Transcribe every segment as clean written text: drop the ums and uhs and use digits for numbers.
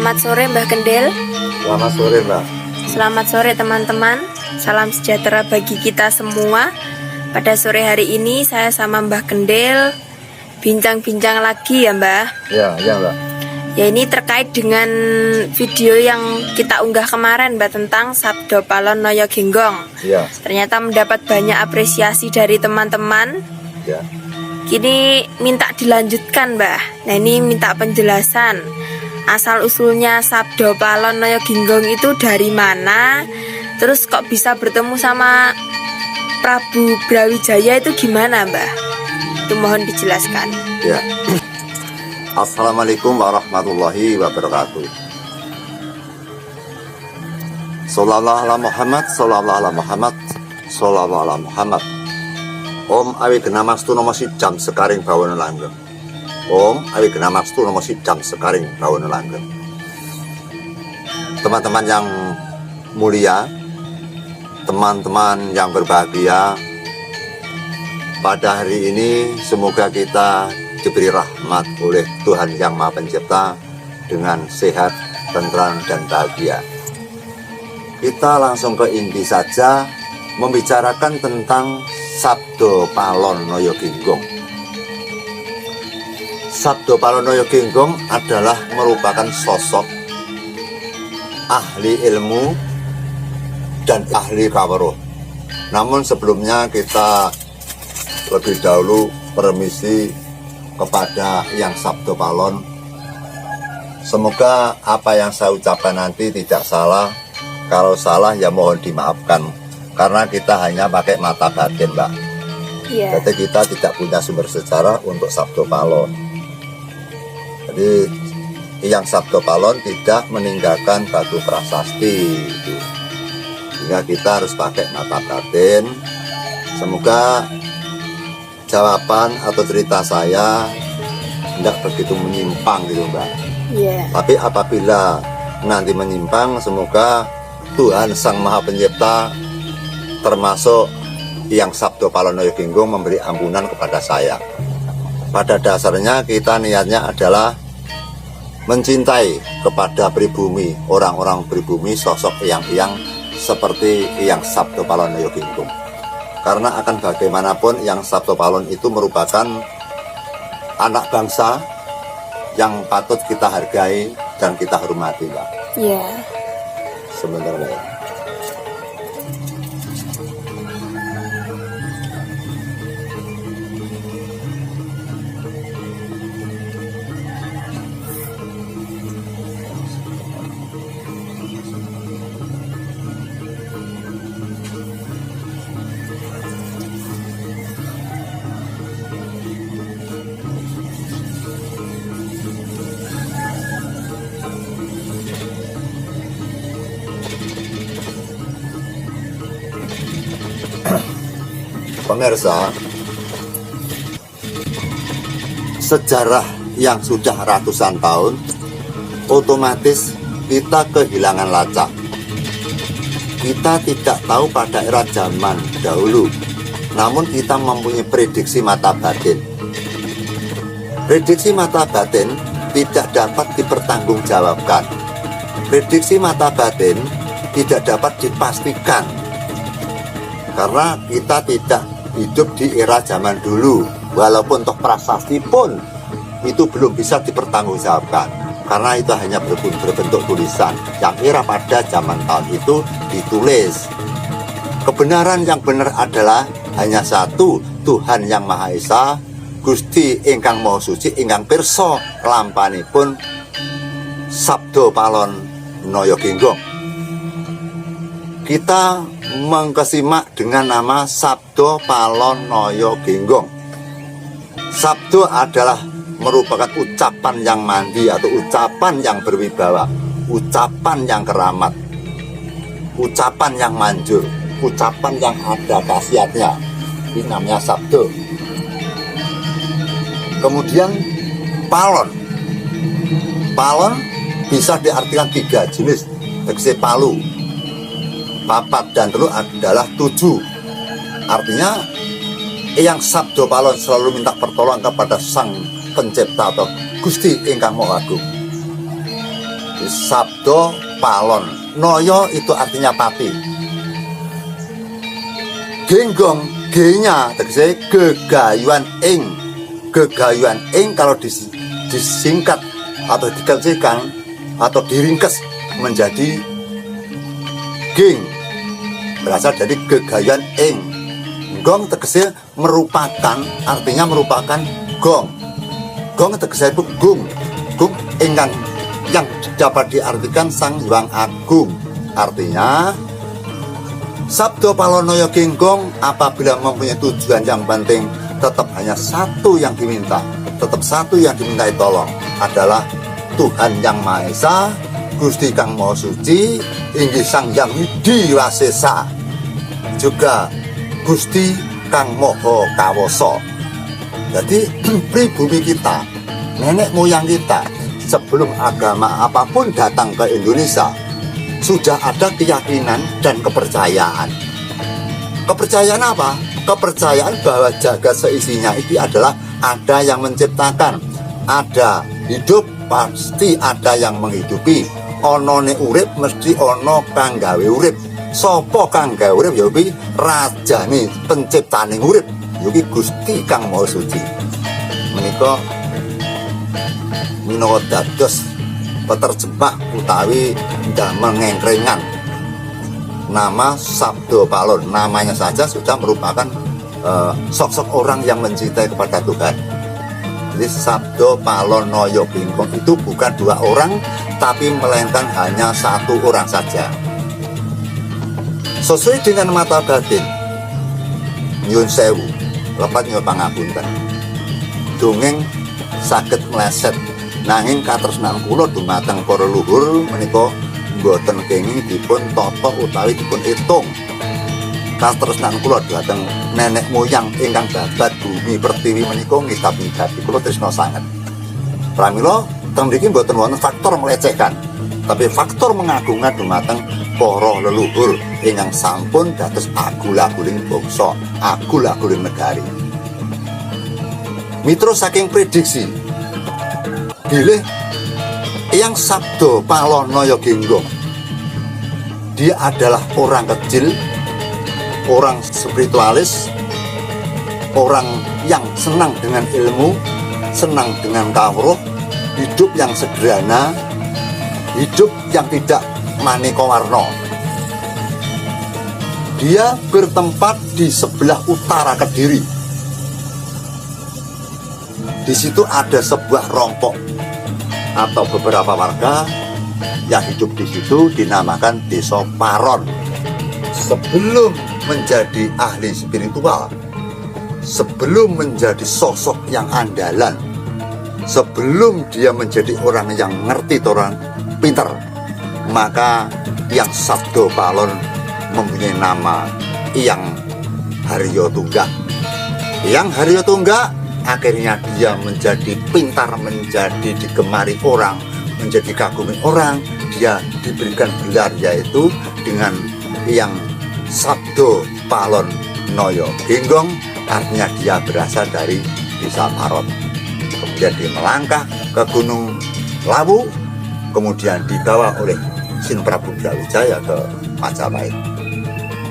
Selamat sore Mbah Kendil. Selamat sore Mbak. Selamat sore teman-teman. Salam sejahtera bagi kita semua. Pada sore hari ini saya sama Mbah Kendil bincang-bincang lagi ya Mbah. Ya Mbak. Ya ini terkait dengan video yang kita unggah kemarin Mbak tentang Sabdo Palon Noyo Genggong. Ya. Ternyata mendapat banyak apresiasi dari teman-teman. Ya. Kini minta dilanjutkan Mbah. Nah ini minta penjelasan asal usulnya Sabdo Palon Noyo Genggong itu dari mana. Terus kok bisa bertemu sama Prabu Brawijaya itu gimana Mbah? Itu mohon dijelaskan. Ya. Assalamualaikum warahmatullahi wabarakatuh. Sallallahu ala Muhammad, sallallahu ala Muhammad, sallallahu ala Muhammad. Om awi genamastu nomo jam sekaring bawana langgeng. Om awi genamastu nomo jam sekaring bawana langgeng. Teman-teman yang mulia, teman-teman yang berbahagia, pada hari ini semoga kita diberi rahmat oleh Tuhan Yang Maha Pencipta dengan sehat, tentram, dan bahagia. Kita langsung ke inti saja, membicarakan tentang Sabdo Palon Noyo Genggong. Sabdo Palon Noyo Genggong adalah merupakan sosok ahli ilmu dan ahli kaweruh. Namun sebelumnya kita lebih dahulu permisi kepada Yang Sabdo Palon. Semoga apa yang saya ucapkan nanti tidak salah. Kalau salah ya mohon dimaafkan, karena kita hanya pakai mata batin Mbak. Iya. Jadi kita tidak punya sumber sejarah untuk Sabdo Palon. Jadi Yang Sabdo Palon tidak meninggalkan batu prasasti gitu. Sehingga kita harus pakai mata batin. Semoga jawaban atau cerita saya tidak begitu menyimpang gitu Mbak. Iya. Tapi apabila nanti menyimpang, semoga Tuhan Sang Maha Pencipta termasuk Yang Sabdo Palon Noyo Genggong memberi ampunan kepada saya. Pada dasarnya kita niatnya adalah mencintai kepada pribumi, orang-orang pribumi, sosok yang seperti Yang Sabdo Palon Noyo Genggong. Karena akan bagaimanapun Yang Sabdo Palon itu merupakan anak bangsa yang patut kita hargai dan kita hormati Mbak. Iya. Sebentar Mbak. Pemirsa, sejarah yang sudah ratusan tahun, otomatis kita kehilangan lacak. Kita tidak tahu pada era zaman dahulu, namun kita mempunyai prediksi mata batin. Prediksi mata batin tidak dapat dipertanggungjawabkan. Prediksi mata batin tidak dapat dipastikan, karena kita tidak hidup di era zaman dulu. Walaupun toh prasasti pun itu belum bisa dipertanggungjawabkan, karena itu hanya berbentuk tulisan yang era pada zaman tahun itu ditulis. Kebenaran yang benar adalah hanya satu, Tuhan Yang Maha Esa, Gusti ingkang Maha Suci, ingkang pirsa lampanipun Sabdo Palon Noyo Genggong. Kita mengkesimak dengan nama Sabdo Palon Noyo Genggong. Sabdo adalah merupakan ucapan yang mandi atau ucapan yang berwibawa, ucapan yang keramat, ucapan yang manjur, ucapan yang ada khasiatnya. Ini namanya Sabdo. Kemudian Palon. Palon bisa diartikan 3 jenis, tegese palu, papat, dan telu adalah 7. Artinya Yang Sabdo Palon selalu minta pertolongan kepada Sang Pencipta atau Gusti ingkang Maha Agung. Sabdo Palon Noyo itu artinya pati. Genggong, G-nya tegese gegayuan ing. Gegayuan ing kalau disingkat atau dikecilkan atau diringkes menjadi geng, berasal dari gegayuan ing. Gong tegese merupakan, artinya merupakan gong. Gong tegese itu gung. Gung ingkang yang dapat diartikan Sang Hyang Agung. Artinya Sabdo Palonoyo Genggong apabila mempunyai tujuan yang penting, tetap hanya satu yang diminta, tetap satu yang dimintai tolong adalah Tuhan Yang Maha Esa, Gusti Kang Maha Suci, inggih Sang Hyang Widi Wasesa, juga Gusti Kang Maha Kawasa. Jadi pribumi kita, nenek moyang kita, sebelum agama apapun datang ke Indonesia, sudah ada keyakinan dan kepercayaan. Kepercayaan apa? Kepercayaan bahwa jagat seisinya itu adalah ada yang menciptakan, ada hidup pasti ada yang menghidupi. Ono ne urip mesti ono kang gawe urip. Sopo kang gawe urip ya kuwi rajane penciptane urip, ya kuwi Gusti Kang Maha Suci. Menika minangka dados peterjemah utawi damel ngengkrengan nama Sabdo Palon. Namanya saja sudah merupakan sosok orang yang mencintai kepada Tuhan. Jadi Sabdo Palon Noyo Genggong itu bukan dua orang, tapi melainkan hanya satu orang saja. Sesuai dengan mata batin, nyuwun sewu, lepat nyuwun pangapunten. Dongeng saged meleset, nanging katresnan kula dumateng para luhur menika boten kenging dipun tata utawi dipun itung. Katresnan kula dhateng nenek moyang ingkang babat bumi pertiwi menika ngidap-ngidati kula tresna sanget. Pramila teng mriki boten wonten faktor melecehkan, tapi faktor mengagungan dumateng para leluhur ingkang sampun dados agul-aguling bangsa, agul-aguling negari. Mitra saking prediksi bilih yang Sabdo Palon Noyo Genggong, dia adalah orang kecil, orang spiritualis, orang yang senang dengan ilmu, senang dengan kawruh, hidup yang sederhana, hidup yang tidak maneka warna. Dia bertempat di sebelah utara Kediri. Di situ ada sebuah rompok atau beberapa warga yang hidup di situ dinamakan Desa Paron. Sebelum menjadi ahli spiritual, sebelum menjadi sosok yang andalan, sebelum dia menjadi orang yang ngerti, orang pinter, maka yang Sabdo Palon mempunyai nama Hyang Haryo Tunggak. Hyang Haryo Tunggak akhirnya dia menjadi pintar, menjadi digemari orang, menjadi kagumi orang. Dia diberikan gelar yaitu dengan yang Sabdo Palon Noyo Genggong, artinya dia berasal dari Desa Paron. Kemudian dia melangkah ke Gunung Lawu, kemudian dibawa oleh Sin Prabu Brawijaya ke Majapahit.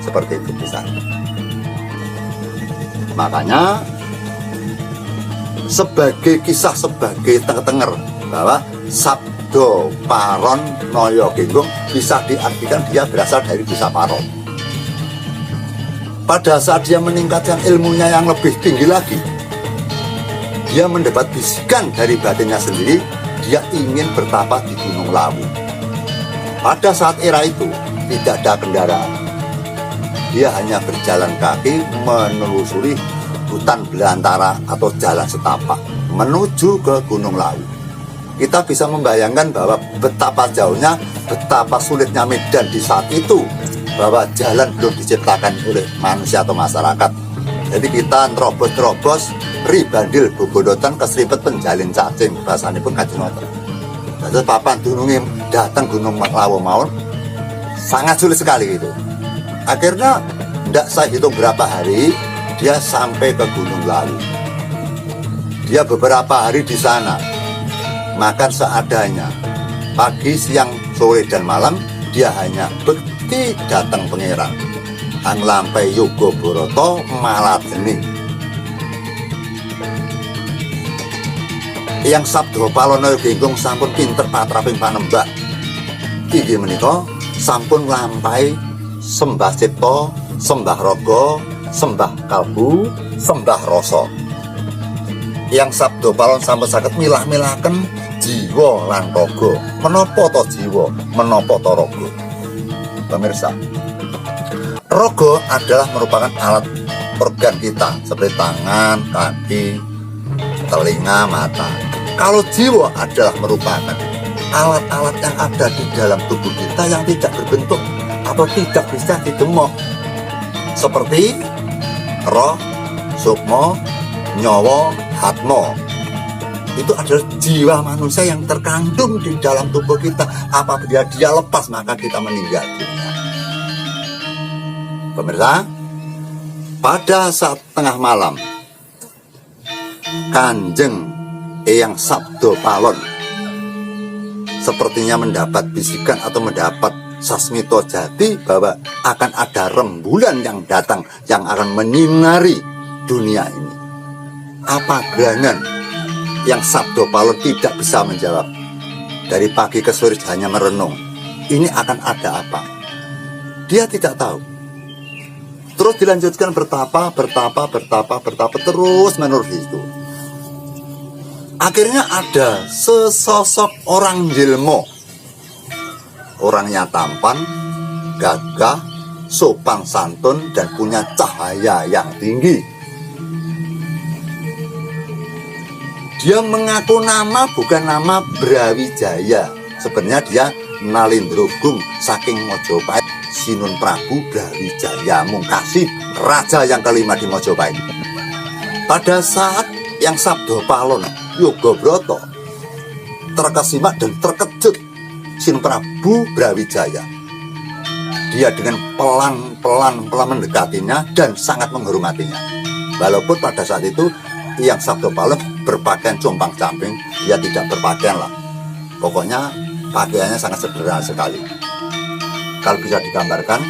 Seperti itu bisa. Makanya sebagai kisah, sebagai tenger bahwa Sabdo Palon Noyo Genggong bisa diartikan dia berasal dari Desa Paron. Pada saat dia meningkatkan ilmunya yang lebih tinggi lagi, dia mendapat bisikan dari batinnya sendiri, dia ingin bertapa di Gunung Lawu. Pada saat era itu tidak ada kendaraan, dia hanya berjalan kaki menelusuri hutan belantara atau jalan setapak menuju ke Gunung Lawu. Kita bisa membayangkan bahwa betapa jauhnya, betapa sulitnya medan di saat itu, bahwa jalan belum diciptakan oleh manusia atau masyarakat. Jadi kita nerobos-nerobos ribandil bobodotan keseripet penjalin cacing, bahasanya pun Kanjeng Wonten. Terus papan dununge datang Gunung Lawu mawon sangat sulit sekali itu. Akhirnya tidak saya hitung berapa hari dia sampai ke Gunung Lawu. Dia beberapa hari di sana, makan seadanya, Pagi, siang, sore, dan malam dia hanya bekti datang pangeran. Ang lampai yoga boroto malah dening. Yang sabdo palono genggong sampun pinter patraping panembak. Inggih menika sampun lampai sembah cipta, sembah raga, sembah kalbu, sembah rasa. Yang sabdo palon sampun saged milah-milaken jiwa lan raga. Menapa to jiwa, menapa to raga? Pemirsa, raga adalah merupakan alat organ kita seperti tangan, kaki, telinga, mata. Kalau jiwa adalah merupakan alat-alat yang ada di dalam tubuh kita yang tidak berbentuk atau tidak bisa didemok, seperti roh, sukma, nyawa, hatma. Itu adalah jiwa manusia yang terkandung di dalam tubuh kita. Apabila dia lepas, maka kita meninggal dunia. Pemirsa, pada saat tengah malam, Kanjeng Eyang Sabdo Palon sepertinya mendapat bisikan atau mendapat sasmito jati bahwa akan ada rembulan yang datang yang akan menyinari dunia ini. Apa gerangan yang Sabdo Palon tidak bisa menjawab? Dari pagi ke sore hanya merenung. Ini akan ada apa? Dia tidak tahu. Terus dilanjutkan bertapa terus menerus itu. Akhirnya ada sesosok orang jilmo. Orangnya tampan, gagah, sopan santun, dan punya cahaya yang tinggi. Dia mengaku nama bukan nama Brawijaya. Sebenarnya dia Nalindrogung saking Mojopahit, Sinun Prabu Brawijaya Mungkasi, raja yang kelima di Mojopahit. Pada saat yang Sabdo Palon Yoga Broto terkesima dan terkejut Sinun Prabu Brawijaya. Dia dengan pelan-pelan mendekatinya dan sangat menghormatinya. Walaupun pada saat itu yang Sabdo Palon berpakaian compang-camping, dia tidak berpakaian lah. Pokoknya pakaiannya sangat sederhana sekali. Kalau bisa digambarkan,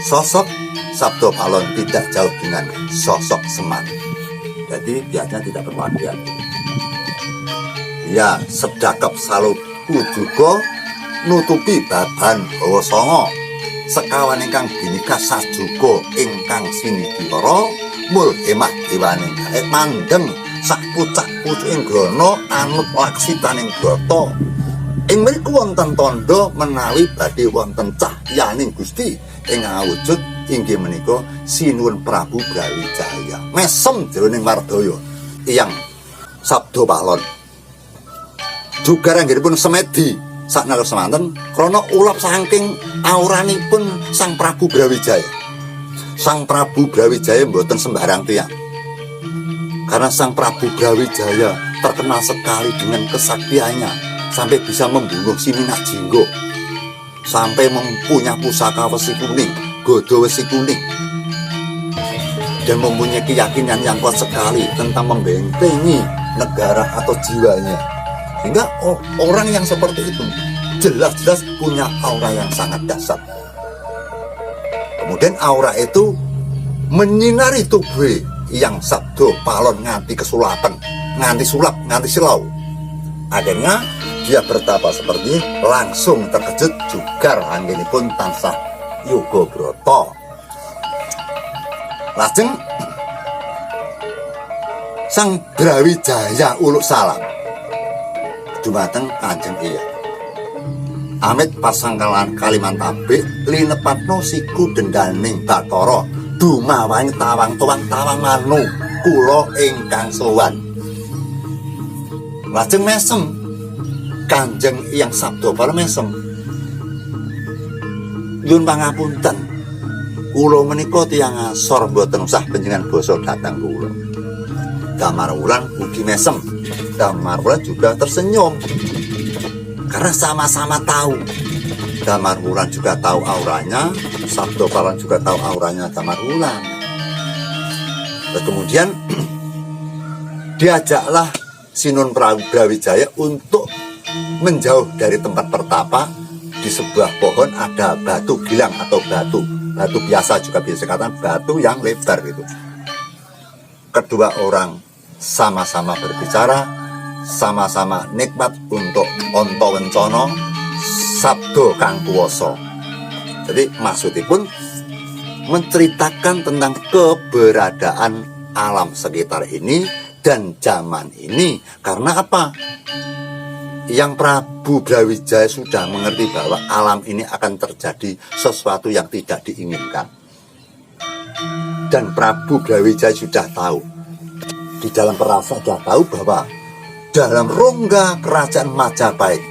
sosok Sabdo Palon tidak jauh dengan sosok Semar. Jadi biasanya tidak berpakaian. Ya, sedakap saluku juga nutupi baban bawa songo. Sekawan ingkang binika sajuga ingkang sinidiwara mul hemah dewaning gaet mandeng sak pucak-pucuking grana anut laksitaning brata. Ing mriku wonten tandha menawi badhe wonten cahyaning Gusti ingkang awujud inggih menika Sinuwun Prabu Brawijaya. Mesem jroning wardaya Eyang Sabdo Palon. Juga ranggiripun semedi saknalika semanten krana ulap saking auranipun Sang Prabu Brawijaya. Sang Prabu Brawijaya mboten sembarang tiyang. Karena Sang Prabu Brawijaya terkenal sekali dengan kesaktiannya sampai bisa membunuh Siminak Jinggo, sampai mempunyai pusaka wesi kuning, godo wesi kuning, dan mempunyai keyakinan yang kuat sekali tentang membentengi negara atau jiwanya. Sehingga orang yang seperti itu jelas-jelas punya aura yang sangat dahsyat. Kemudian aura itu menyinari tubuh yang Sabdo Palon nganti kesulapan, nganti sulap, nganti silau. Akhirnya dia bertapa seperti langsung terkejut juga anggenipun tansah yoga broto. Lajeng Sang Brawijaya uluk salam dumateng Kanjeng Eyang. Amit pasangkalan kaliman tabik linepatno siku dendaning Bathara dumawaing tawang-tawang manu kula ingkang sowan. Lajeng mesem Kanjeng Eyang Sabdo Palon mesem. Nyuwun pangapunten. Kula menika tiyang asor mboten usah panjenengan basa dhateng kula. Damar Wulan ugi mesem. Damar Wulan juga tersenyum. Karena sama-sama tahu. Damar Wulan juga tahu auranya, Sabdo Palon juga tahu auranya Damar Wulan. Terus kemudian diajaklah Sinuwun Prabu Brawijaya untuk menjauh dari tempat pertapa, di sebuah pohon ada batu gilang atau batu biasa juga bisa dikatakan batu yang lebar gitu. Kedua orang sama-sama berbicara, sama-sama nikmat untuk onto wencono sabdo kang kuwasa. Jadi maksudipun menceritakan tentang keberadaan alam sekitar ini dan zaman ini. Karena apa? Yang Prabu Brawijaya sudah mengerti bahwa alam ini akan terjadi sesuatu yang tidak diinginkan. Dan Prabu Brawijaya sudah tahu, di dalam perasa sudah tahu bahwa dalam rongga kerajaan Majapahit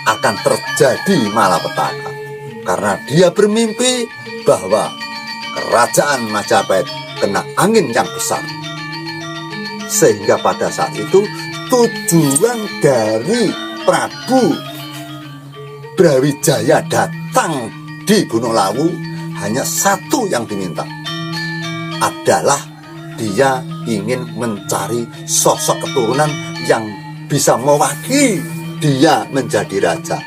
akan terjadi malapetaka. Karena dia bermimpi bahwa kerajaan Majapahit kena angin yang besar. Sehingga pada saat itu tujuan dari Prabu Brawijaya datang di Gunung Lawu hanya satu yang diminta, adalah dia ingin mencari sosok keturunan yang bisa mewakili dia menjadi raja.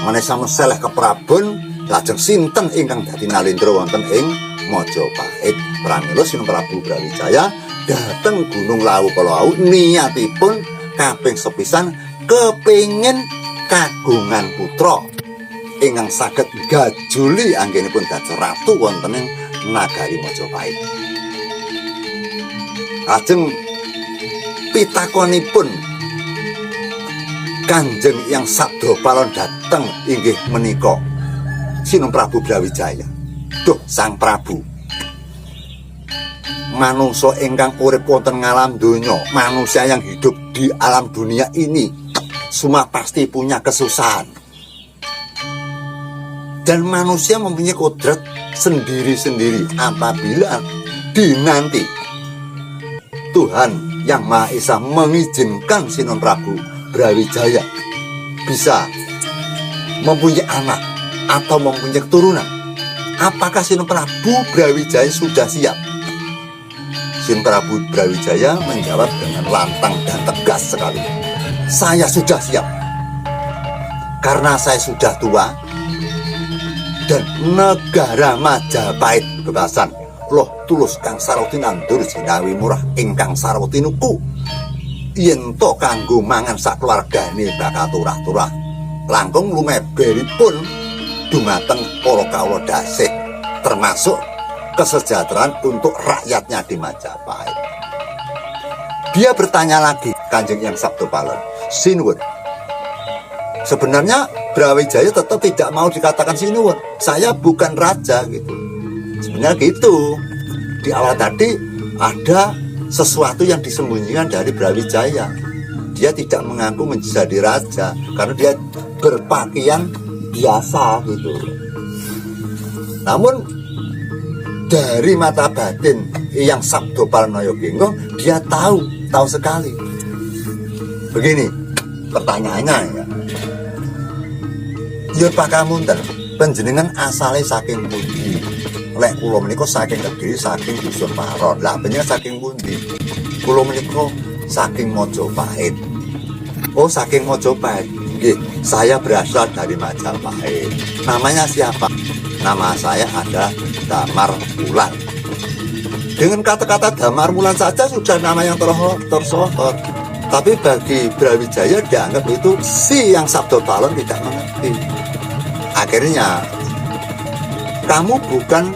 Manesa meseleh ke Prabon, lajeng sinten ingkang dadi nalindra wonten ing Majapahit. Pramila Sinten Prabu Brawijaya dateng Gunung Lawu kala wau niatipun kaping sepisan kepingin kagungan putra ingkang saged gajuli anggenipun dados ratu wonten ing nagari Majapahit. Lajeng pitakonipun Kanjeng Hyang Sabdapalon dateng inggih menika Sinten Prabu Brawijaya. Duh Sang Prabu, manusia ingkang urip wonten alam donya, manusia yang hidup di alam dunia ini semua pasti punya kesusahan. Dan manusia mempunyai kodrat sendiri-sendiri. Apabila dinanti Tuhan Yang Maha Esa mengizinkan Sinten Prabu Brawijaya bisa mempunyai anak atau mempunyai keturunan, apakah Sinten Prabu Brawijaya sudah siap? Sinten Prabu Brawijaya menjawab dengan lantang dan tegas sekali, saya sudah siap. Karena saya sudah tua dan negara Majapahit bebasan loh tulus kang sarwati nandur jinawi murah ingkang sarwati nuku yen to kanggo mangan sak keluargane bakal turah-turah langkung lumeberipun dumateng para kawula dasih, termasuk kesejahteraan untuk rakyatnya di Majapahit. Dia bertanya lagi, Kanjeng Hyang Sabdapalon, sinuwun, sebenarnya Brawijaya tetap tidak mau dikatakan sinuwun, saya bukan raja gitu. Sebenarnya gitu. Di awal tadi ada sesuatu yang disembunyikan dari Brawijaya. Dia tidak mengaku menjadi raja karena dia berpakaian biasa gitu. Namun dari mata batin Hyang Sabdapalon Genggong, dia tahu sekali. Begini pertanyaannya ya. Ya Pak Kamunten, panjenengan asale saking pundi? Lek kula menika saking Kediri, saking Dusun Paron. Lah panjenengan saking pundi? Kula menika saking Majapahit. Oh, saking Majapahit. Nggih, saya berasal dari Majapahit. Namanya siapa? Nama saya adalah Damar Wulan. Dengan kata-kata Damar Wulan saja sudah nama yang tersohor. Tapi bagi Brawijaya dianggap itu si Hyang Sabdapalon tidak mengerti. Akhirnya kamu bukan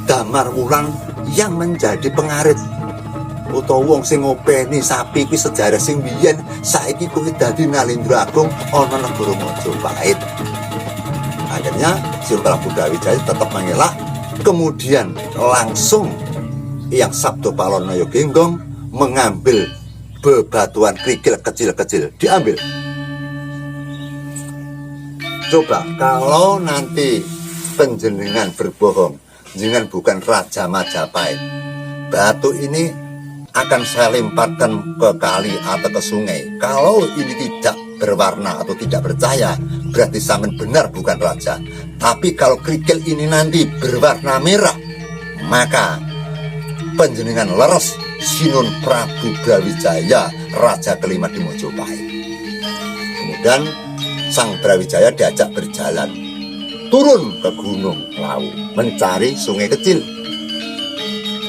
Damar Wulan yang menjadi pengarit utawa wong sing ngopeni sapi ki sejarah sing biyen saiki kuwi dadi Nalindra Agung ana negara Majapahit. Akhirnya Sinten Prabu Brawijaya tetap mengelak, kemudian langsung Hyang Sabdapalon Genggong mengambil bebatuan kerikil kecil-kecil, diambil. Coba kalau nanti penjenengan berbohong, jenengan bukan Raja Majapahit, batu ini akan saya lemparkan ke kali atau ke sungai. Kalau ini tidak berwarna atau tidak bercahaya, berarti sampean benar bukan raja. Tapi kalau kerikil ini nanti berwarna merah, maka panjenengan leres Sinten Prabu Brawijaya, raja kelima di Majapahit. Dan Sang Brawijaya diajak berjalan turun ke Gunung Lawu mencari sungai kecil.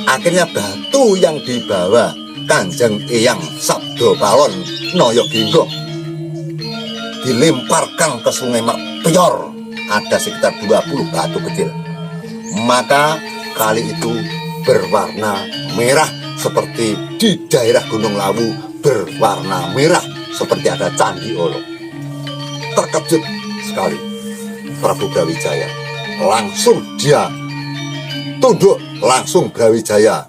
Akhirnya batu yang dibawa Kanjeng Eyang Sabdopalon Nayaginggong dilemparkan ke sungai Mekpior. Ada sekitar 20 batu kecil. Maka kali itu berwarna merah seperti di daerah Gunung Lawu berwarna merah seperti ada Candi Olo. Terkejut sekali Prabu Brawijaya. Langsung dia tunduk, langsung Brawijaya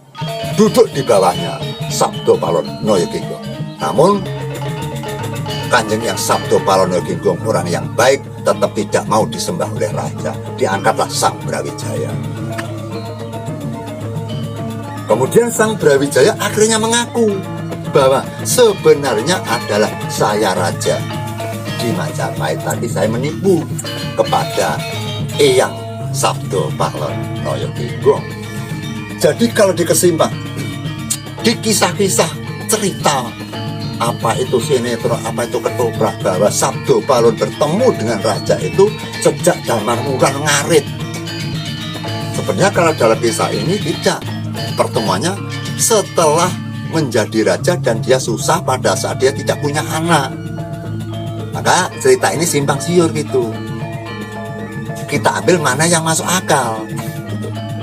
duduk di bawahnya Sabdopalon Nayaginggong. Namun Kanjeng yang Sabdopalon Nayaginggong orang yang baik tetap tidak mau disembah oleh raja. Diangkatlah Sang Brawijaya. Kemudian Sang Brawijaya akhirnya mengaku bahwa sebenarnya adalah saya raja di Majapahit. Tadi saya menipu kepada Eyang Sabdopalon Nayaginggong. Jadi kalau dikesimpang, di kisah-kisah cerita, apa itu sinetron, apa itu ketoprak, bahwa Sabdopalon bertemu dengan raja itu sejak zaman Muran Ngarit. Sebenarnya kalau dalam kisah ini tidak. Pertemuannya setelah menjadi raja dan dia susah pada saat dia tidak punya anak. Maka cerita ini simpang siur gitu. Kita ambil mana yang masuk akal.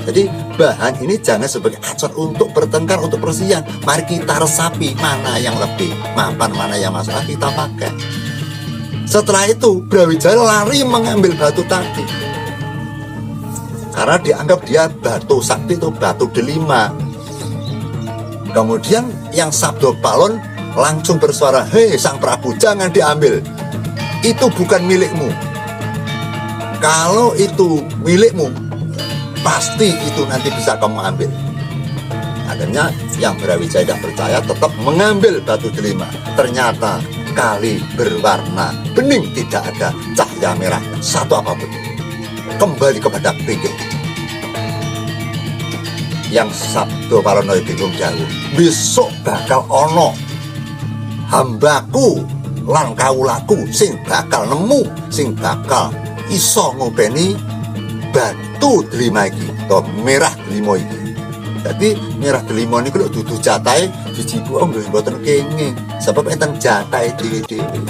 Jadi bahan ini jangan sebagai acuan untuk bertengkar, untuk perselisihan. Mari kita resapi mana yang lebih mapan, mana yang masuk akal, kita pakai. Setelah itu Brawijaya lari mengambil batu tadi, karena dianggap dia batu sakti atau batu delima. Kemudian yang Sabdopalon langsung bersuara, "Hei Sang Prabu, jangan diambil. Itu bukan milikmu. Kalau itu milikmu, pasti itu nanti bisa kamu ambil." Akhirnya yang Brawijaya tidak percaya tetap mengambil batu delima. Ternyata kali berwarna bening, tidak ada cahaya merah satu apapun. Kembali kepada pinggir. Yang Sabdopalon Nayaginggong dawuh, besok bakal ono hambaku lan kawulaku sing bakal nemu, sing bakal iso ngopeni batu delima iki, to merah delima iki. Jadi merah delima niku lho dudu jatahe dijibuke nggih mboten kenging, sebab enten jatahe dhewe-dhewe.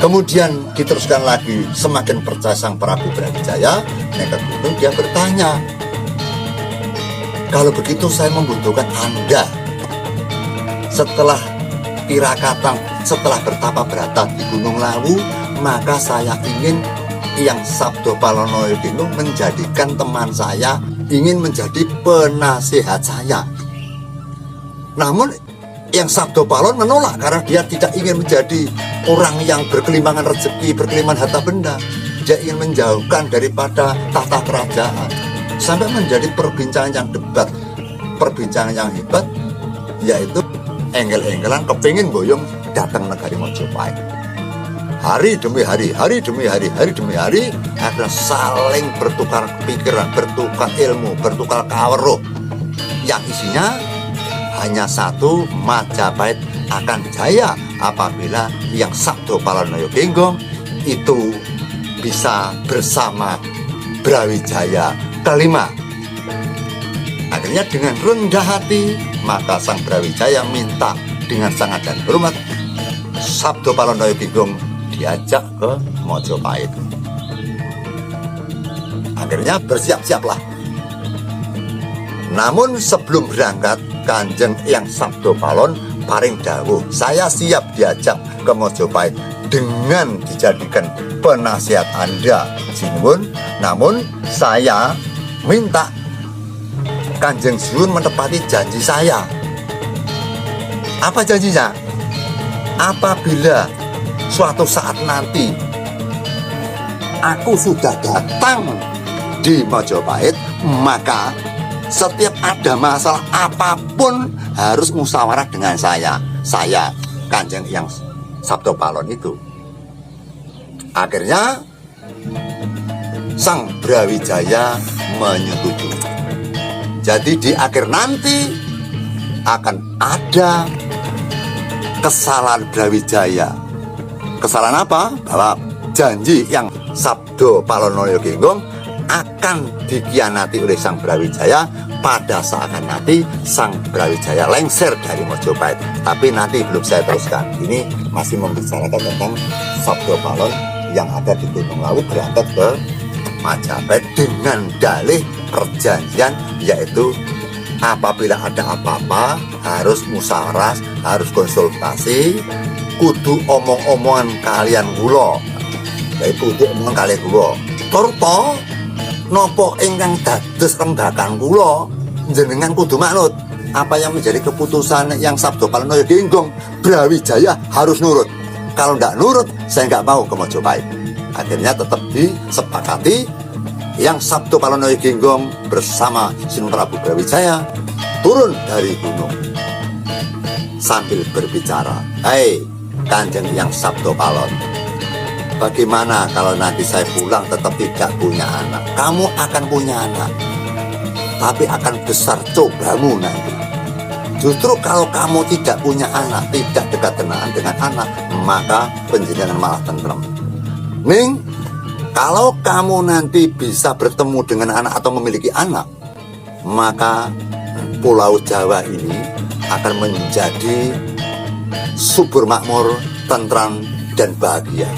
Kemudian diteruskan lagi, semakin percaya Sang Prabu Brawijaya naik ke gunung, dia bertanya, "Kalau begitu saya membutuhkan Anda. Setelah tirakatan, setelah bertapa berata di Gunung Lawu, maka saya ingin yang Sabdopalon Nayaginggong menjadikan teman saya, ingin menjadi penasihat saya." Namun yang Sabdopalon menolak karena dia tidak ingin menjadi orang yang berkelimangan rezeki, berkelimangan harta benda. Dia ingin menjauhkan daripada tahta kerajaan. Sampai menjadi perbincangan yang debat, perbincangan yang hebat, yaitu enggel-enggelan kepingin boyong datang negari Majapahit. Hari demi hari, hari demi hari, hari demi hari, akan saling bertukar pikiran, bertukar ilmu, bertukar kaweruh, yang isinya hanya satu, Majapahit akan jaya apabila yang Sabdopalon Nayaginggong itu bisa bersama Brawijaya kelima. Akhirnya dengan rendah hati, maka Sang Brawijaya minta dengan sangat dan hormat Sabdopalon Nayaginggong diajak ke Majapahit. Akhirnya bersiap-siaplah. Namun sebelum berangkat, Kanjeng yang Sabdopalon paring dawuh, "Saya siap diajak ke Majapahit dengan dijadikan penasihat Anda, Sinuwun. Namun saya minta Kanjeng Sinuwun menepati janji saya." Apa janjinya? Apabila suatu saat nanti aku sudah datang di Majapahit, maka setiap ada masalah apapun harus musyawarah dengan saya Kanjeng yang Sabdopalon itu. Akhirnya Sang Brawijaya menyetujui. Jadi di akhir nanti akan ada kesalahan Brawijaya kesalahan apa? Bahwa janji yang Sabdo Palonoyo Genggong akan dikhianati oleh Sang Brawijaya pada saat nanti Sang Brawijaya lengser dari Mojopahit. Tapi nanti belum saya teruskan. Ini masih membicarakan tentang Sabdo Palon yang ada di Gunung Lawu berangkat ke Majapahit dengan dalih perjanjian, yaitu apabila ada apa-apa harus musyawarah, harus konsultasi, kudu omong-omongan kalian kula. Yaitu kudu omongan kalian kula. Turto nopo ingkang dados rembakan kula, jenengan kudu manut. Apa yang menjadi keputusan yang Sabdo Palonoyo Genggong, Brawijaya harus nurut. Kalau nggak nurut, saya nggak mau ke Mojopahit. Akhirnya tetap disepakati yang Sabdo Palonoyo Genggong bersama Sinun Prabu Brawijaya turun dari gunung sambil berbicara, "Hei Kanjeng yang Sabdo Palon, bagaimana kalau nanti saya pulang tetap tidak punya anak? Kamu akan punya anak, tapi akan besar cobamu nanti. Justru kalau kamu tidak punya anak, tidak dekat dengan anak, maka penjenengan malah tentrem. Ning, kalau kamu nanti bisa bertemu dengan anak atau memiliki anak, maka Pulau Jawa ini akan menjadi subur makmur, tentram, dan bahagia."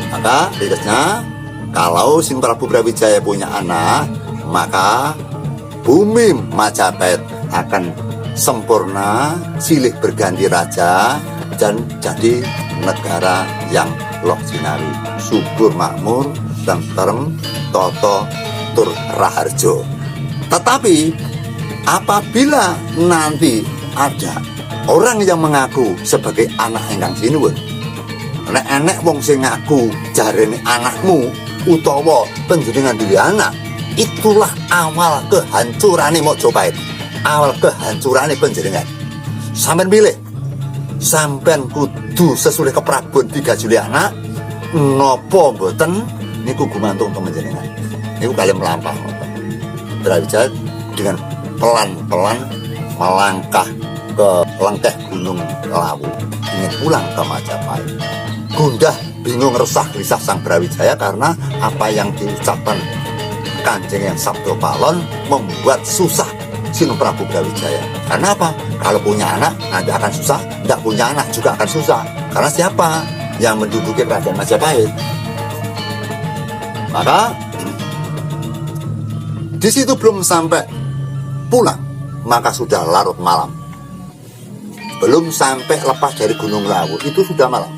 Maka ringkasnya, kalau Sinun Prabu Brawijaya punya anak, maka bumi Majapahit akan sempurna, silih berganti raja, dan jadi negara yang loksinawi, subur makmur, tentrem, toto, tur raharjo. Tetapi apabila nanti ada orang yang mengaku sebagai anak ingkang sinuwun, nek enek wong sing ngaku jarene anakmu utawa panjenengan duwe anak, itulah awal kehancurane Mojopahit, awal kehancurane panjenengan. Sampeyan pilih, sampeyan kudu sesuai keprabon digajuli anak napa mboten, niku gumantung panjenengan. Niku kalian melampah. Brawijaya dengan pelan-pelan melangkah ke lengkeh Gunung Lawu, ingin pulang ke Majapahit. Gundah, bingung, resah, gelisah Sang Brawijaya karena apa yang diucapkan Kanjeng yang Sabdo Palon membuat susah Sinun Prabu Brawijaya. Karena apa? Kalau punya anak nanti akan susah, tidak punya anak juga akan susah. Karena siapa yang menduduki kerajaan Majapahit? Maka di situ belum sampai pulang, maka sudah larut malam. Belum sampai lepas dari Gunung Lawu, itu sudah malam.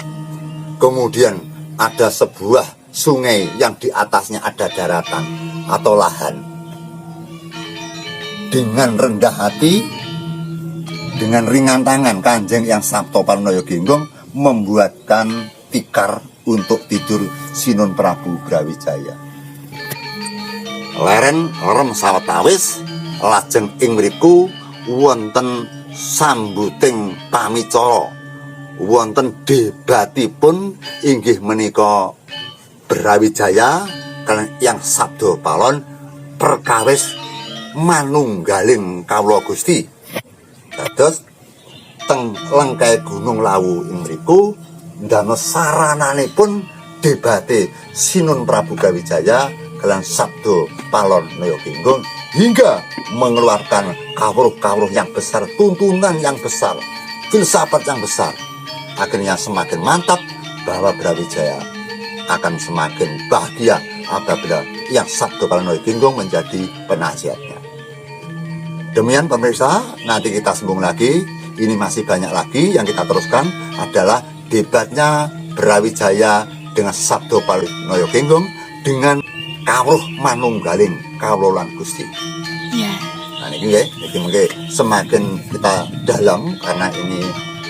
Kemudian ada sebuah sungai yang di atasnya ada daratan atau lahan. Dengan rendah hati, dengan ringan tangan, Kanjeng yang Sabdo Palonoyo Genggong membuatkan tikar untuk tidur Sinun Prabu Brawijaya. Leren rem sawetawis, lajeng ing mriku wonten sambuting pamicara, wonten debatipun inggih menika Brawijaya kaliyan yang Sabdo Palon perkawis manunggaling kawula Gusti. Dados teng lengkae Gunung Lawu ing mriku ndamel sarananipun debate Sinun Prabu Brawijaya kaliyan Sabdo Palonoyo Genggong hingga mengeluarkan kawruh-kawruh yang besar, tuntunan yang besar, filsafat yang besar. Akhirnya semakin mantap bahwa Brawijaya akan semakin bahagia apabila yang Sabdo Palonoyo Genggong menjadi penasihatnya. Demikian pemirsa, nanti kita sambung lagi. Ini masih banyak lagi yang kita teruskan adalah debatnya Brawijaya dengan Sabdo Palonoyo Genggong dengan kawruh manunggaling kawula lan Gusti. Ya. Nah ini mungkin semakin kita dalam karena ini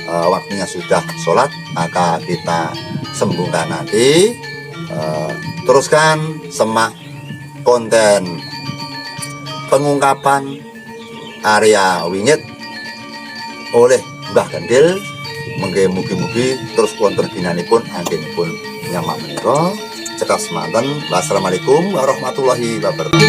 waktunya sudah sholat, maka kita sambungkan nanti. Teruskan semak konten pengungkapan Arya Wingit oleh Mbah Gendil. Mugi-mugi terus wonten ginanipun anggenipun nyamak menika. Cekap semanten. Wassalamualaikum warahmatullahi wabarakatuh.